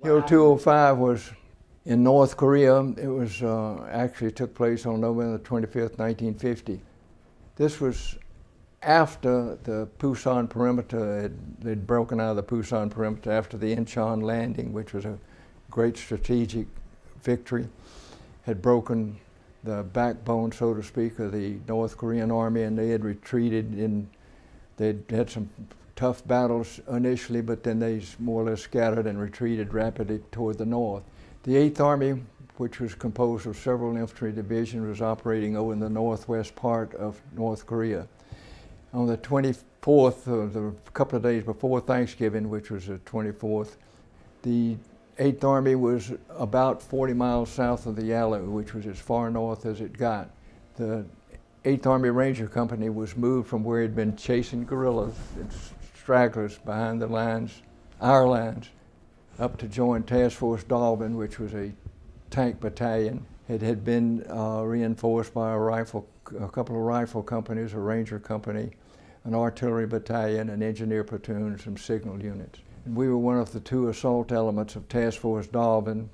Hill 205 was in North Korea. It was actually took place on November 25th, 1950. This was after the Pusan perimeter, they'd broken out of the Pusan perimeter after the Incheon landing, which was a great strategic victory, had broken the backbone, so to speak, of the North Korean army, and they had retreated they'd had some tough battles initially, but then they more or less scattered and retreated rapidly toward the north. The 8th Army, which was composed of several infantry divisions, was operating over in the northwest part of North Korea. On the 24th, a couple of days before Thanksgiving, which was the 24th, the 8th Army was about 40 miles south of the Yalu, which was as far north as it got. The 8th Army Ranger Company was moved from where it had been chasing guerrillas and stragglers behind the lines, our lines, up to join Task Force Dalvin, which was a tank battalion. It had been reinforced by a couple of rifle companies, a ranger company, an artillery battalion, an engineer platoon, and some signal units. And we were one of the 2 assault elements of Task Force Dalvin,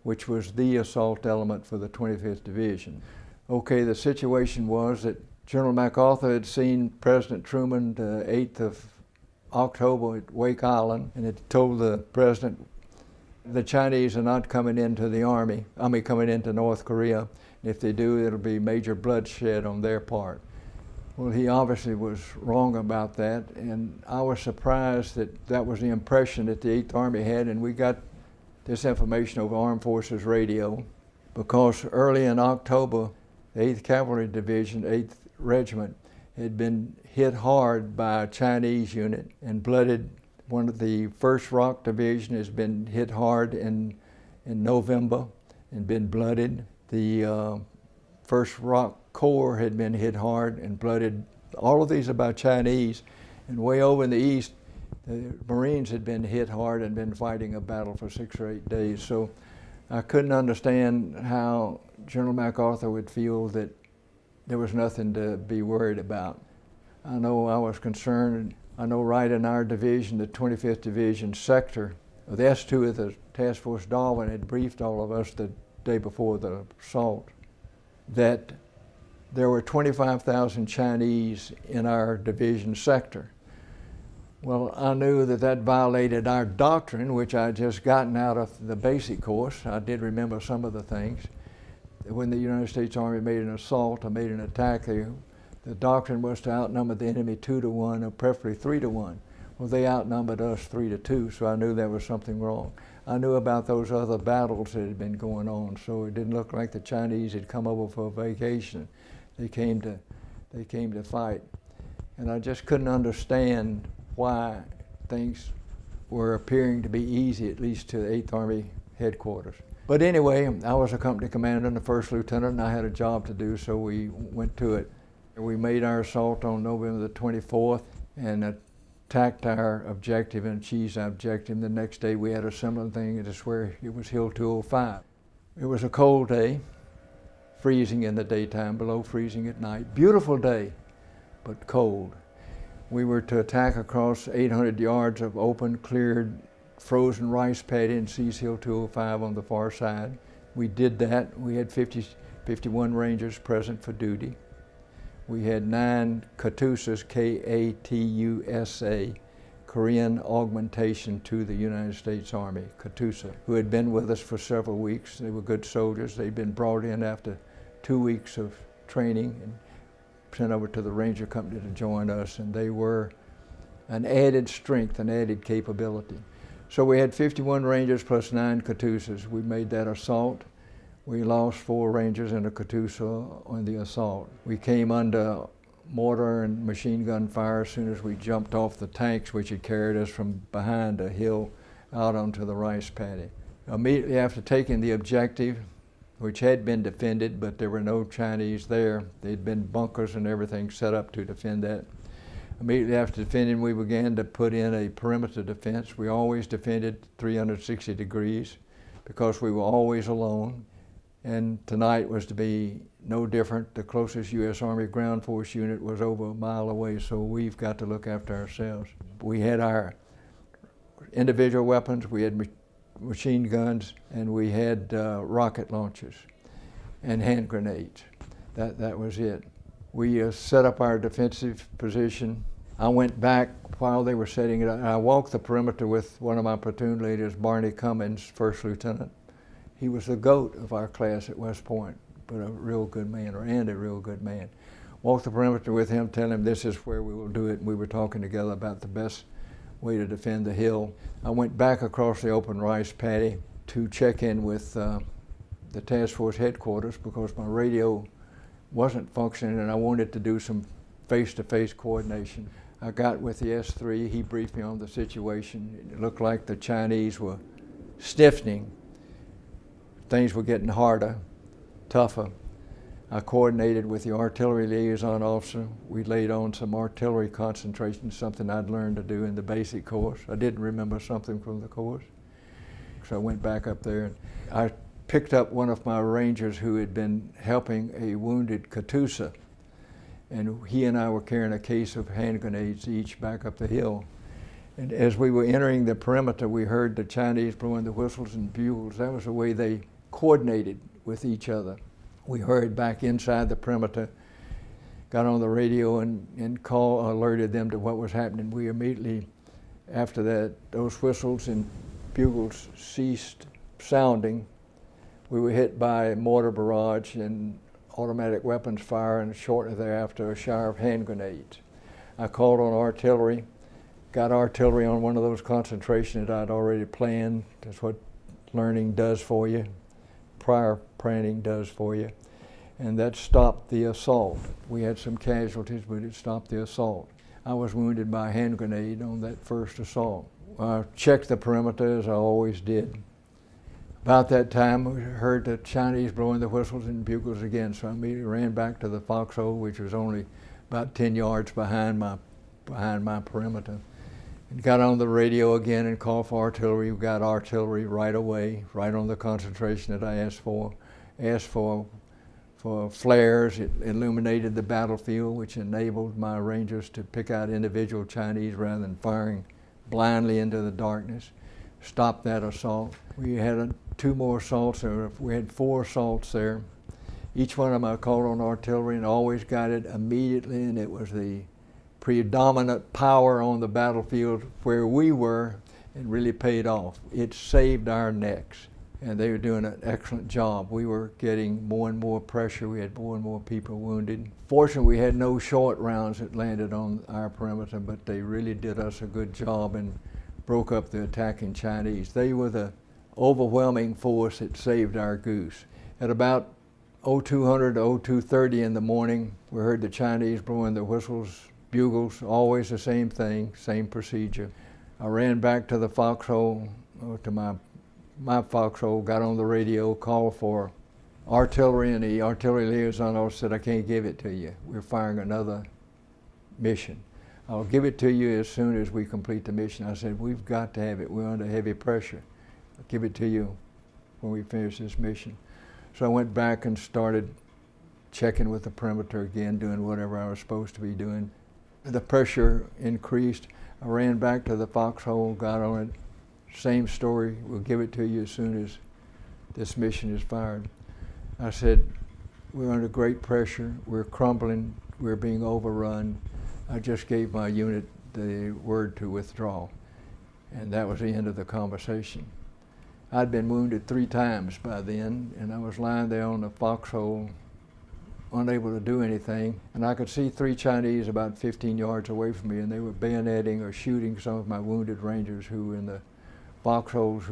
which was the assault element for the 25th Division. Okay, the situation was that General MacArthur had seen President Truman the 8th of October at Wake Island, and had told the president, the Chinese are not coming into the army, coming into North Korea. If they do, it'll be major bloodshed on their part. Well, he obviously was wrong about that, and I was surprised that that was the impression that the 8th Army had, and we got this information over Armed Forces radio, because early in October, the 8th Cavalry Division, 8th Regiment, had been hit hard by a Chinese unit and blooded. One of the 1st Rock Division has been hit hard in November and been blooded. The 1st Rock Corps had been hit hard and blooded. All of these are by Chinese. And way over in the east, the Marines had been hit hard and been fighting a battle for 6 or 8 days. So I couldn't understand how General MacArthur would feel that there was nothing to be worried about. I know I was concerned. I know right in our division, the 25th Division sector, the S2 of the Task Force Dalvin had briefed all of us the day before the assault that there were 25,000 Chinese in our division sector. Well, I knew that that violated our doctrine, which I had just gotten out of the basic course. I did remember some of the things. When the United States Army made an assault or made an attack, the doctrine was to outnumber the enemy 2 to 1 or preferably 3 to 1. Well, they outnumbered us 3 to 2, so I knew there was something wrong. I knew about those other battles that had been going on, so it didn't look like the Chinese had come over for a vacation. They came to fight. And I just couldn't understand why things were appearing to be easy, at least to the 8th Army headquarters. But anyway, I was a company commander and a 1st lieutenant, and I had a job to do, so we went to it. We made our assault on November the 24th and attacked our objective and achieved our objective. The next day we had a similar thing. It is where it was Hill 205. It was a cold day, freezing in the daytime, below freezing at night. Beautiful day, but cold. We were to attack across 800 yards of open, cleared, frozen rice paddy and seize Hill 205 on the far side. We did that. We had 51 Rangers present for duty. We had 9 Katusas, K-A-T-U-S-A, Korean augmentation to the United States Army, Katusa, who had been with us for several weeks. They were good soldiers. They'd been brought in after 2 weeks of training and sent over to the Ranger Company to join us, and they were an added strength, an added capability. So we had 51 Rangers plus 9 Katusas. We made that assault. We lost 4 Rangers and a Katusa on the assault. We came under mortar and machine gun fire as soon as we jumped off the tanks, which had carried us from behind a hill out onto the rice paddy. Immediately after taking the objective, which had been defended, but there were no Chinese there. There'd been bunkers and everything set up to defend that. Immediately after defending, we began to put in a perimeter defense. We always defended 360 degrees because we were always alone. And tonight was to be no different. The closest U.S. Army ground force unit was over a mile away, so we've got to look after ourselves. We had our individual weapons. We had machine guns, and we had rocket launchers and hand grenades. That was it. We set up our defensive position. I went back while they were setting it up. I walked the perimeter with one of my platoon leaders, Barney Cummins, first lieutenant. He was the GOAT of our class at West Point, but a real good man, and a real good man. Walked the perimeter with him, telling him this is where we will do it. We were talking together about the best way to defend the hill. I went back across the open rice paddy to check in with the task force headquarters because my radio wasn't functioning and I wanted to do some face-to-face coordination. I got with the S3, he briefed me on the situation. It looked like the Chinese were stiffening. Things were getting harder, tougher. I coordinated with the artillery liaison officer. We laid on some artillery concentration, something I'd learned to do in the basic course. I didn't remember something from the course. So I went back up there and I picked up one of my rangers who had been helping a wounded Katusha. And he and I were carrying a case of hand grenades each back up the hill. And as we were entering the perimeter, we heard the Chinese blowing the whistles and bugles. That was the way they coordinated with each other. We hurried back inside the perimeter, got on the radio and alerted them to what was happening. We immediately, after that, those whistles and bugles ceased sounding. We were hit by a mortar barrage and automatic weapons fire, and shortly thereafter a shower of hand grenades. I called on artillery, got artillery on one of those concentrations that I'd already planned. That's what learning does for you, prior planning does for you. And that stopped the assault. We had some casualties, but it stopped the assault. I was wounded by a hand grenade on that first assault. I checked the perimeter as I always did. About that time, we heard the Chinese blowing the whistles and bugles again, so I immediately ran back to the foxhole, which was only about 10 yards behind my perimeter, and got on the radio again and called for artillery. We got artillery right away, right on the concentration that I asked for flares. It illuminated the battlefield, which enabled my rangers to pick out individual Chinese rather than firing blindly into the darkness. Stopped that assault. We had two more assaults, or we had 4 assaults there. Each one of them I called on artillery and always got it immediately, and it was the predominant power on the battlefield where we were and really paid off. It saved our necks, and they were doing an excellent job. We were getting more and more pressure. We had more and more people wounded. Fortunately, we had no short rounds that landed on our perimeter, but they really did us a good job and broke up the attacking Chinese. They were the overwhelming force that saved our goose. At about 0200 to 0230 in the morning, we heard the Chinese blowing the whistles, bugles, always the same thing, same procedure. I ran back to the foxhole, to my foxhole, got on the radio, called for artillery, and the artillery liaison officer said, "I can't give it to you. We're firing another mission. I'll give it to you as soon as we complete the mission." I said, "We've got to have it. We're under heavy pressure. I'll give it to you when we finish this mission." So I went back and started checking with the perimeter again, doing whatever I was supposed to be doing. The pressure increased. I ran back to the foxhole, got on it. Same story, "We'll give it to you as soon as this mission is fired." I said, "We're under great pressure. We're crumbling. We're being overrun." I just gave my unit the word to withdraw, and that was the end of the conversation. I'd been wounded 3 times by then, and I was lying there on the foxhole, unable to do anything, and I could see 3 Chinese about 15 yards away from me, and they were bayoneting or shooting some of my wounded rangers who were in the foxholes,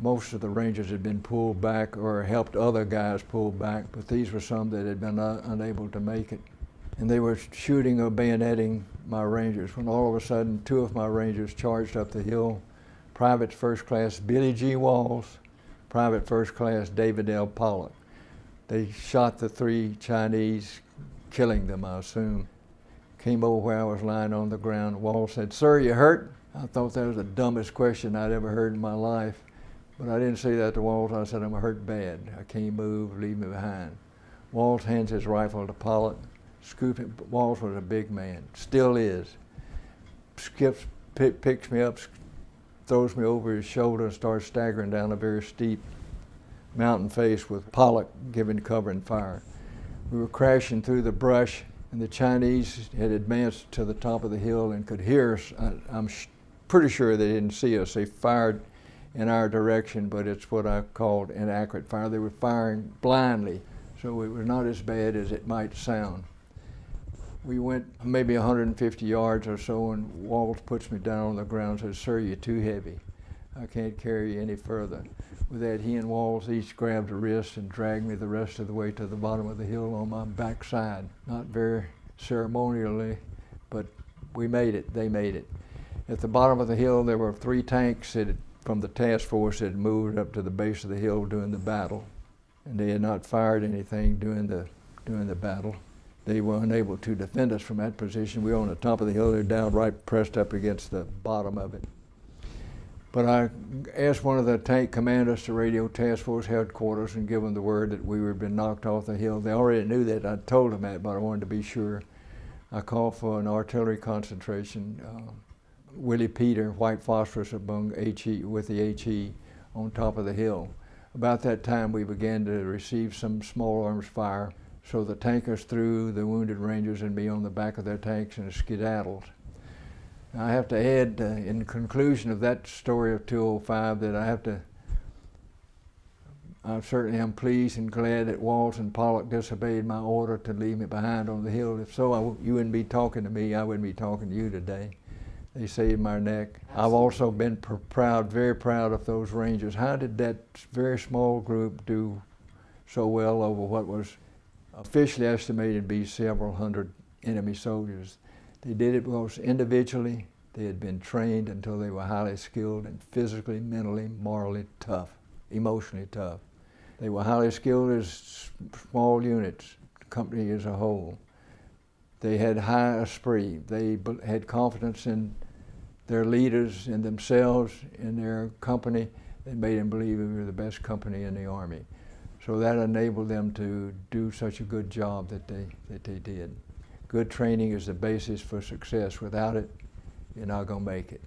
most of the rangers had been pulled back or helped other guys pull back, but these were some that had been unable to make it. And they were shooting or bayoneting my rangers when all of a sudden 2 of my rangers charged up the hill. Private First Class Billy G. Walls, Private First Class David L. Pollock. They shot the 3 Chinese, killing them, I assume. Came over where I was lying on the ground. Walls said, "Sir, you hurt?" I thought that was the dumbest question I'd ever heard in my life. But I didn't say that to Walls. I said, "I'm hurt bad. I can't move, leave me behind." Walls hands his rifle to Pollock. Scooping. Walls was a big man, still is. Skips, picks me up, throws me over his shoulder and starts staggering down a very steep mountain face with Puckett giving cover and fire. We were crashing through the brush, and the Chinese had advanced to the top of the hill and could hear us. I'm pretty sure they didn't see us. They fired in our direction, but it's what I called inaccurate fire. They were firing blindly, so it was not as bad as it might sound. We went maybe 150 yards or so, and Walls puts me down on the ground and says, "Sir, you're too heavy. I can't carry you any further." With that, he and Walls each grabbed a wrist and dragged me the rest of the way to the bottom of the hill on my backside. Not very ceremonially, but we made it. They made it. At the bottom of the hill, there were 3 tanks from the task force that had moved up to the base of the hill during the battle, and they had not fired anything during the battle. They were unable to defend us from that position. We were on the top of the hill. They were down right pressed up against the bottom of it. But I asked one of the tank commanders to radio task force headquarters and give them the word that we were been knocked off the hill. They already knew that. I told them that, but I wanted to be sure. I called for an artillery concentration. Willie Peter, white phosphorus among HE, with the HE on top of the hill. About that time, we began to receive some small arms fire. So the tankers threw the wounded Rangers and me on the back of their tanks and skedaddled. I have to add, in conclusion of that story of 205, that I certainly am pleased and glad that Walls and Puckett disobeyed my order to leave me behind on the hill. If so, you wouldn't be talking to me. I wouldn't be talking to you today. They saved my neck. Absolutely. I've also been very proud of those Rangers. How did that very small group do so well over what was officially estimated to be several hundred enemy soldiers? They did it because individually they had been trained until they were highly skilled and physically, mentally, morally tough, emotionally tough. They were highly skilled as small units, the company as a whole. They had high esprit. They had confidence in their leaders, in themselves, in their company. That made them believe we were the best company in the Army. So that enabled them to do such a good job that they did. Good training is the basis for success. Without it, you're not going to make it.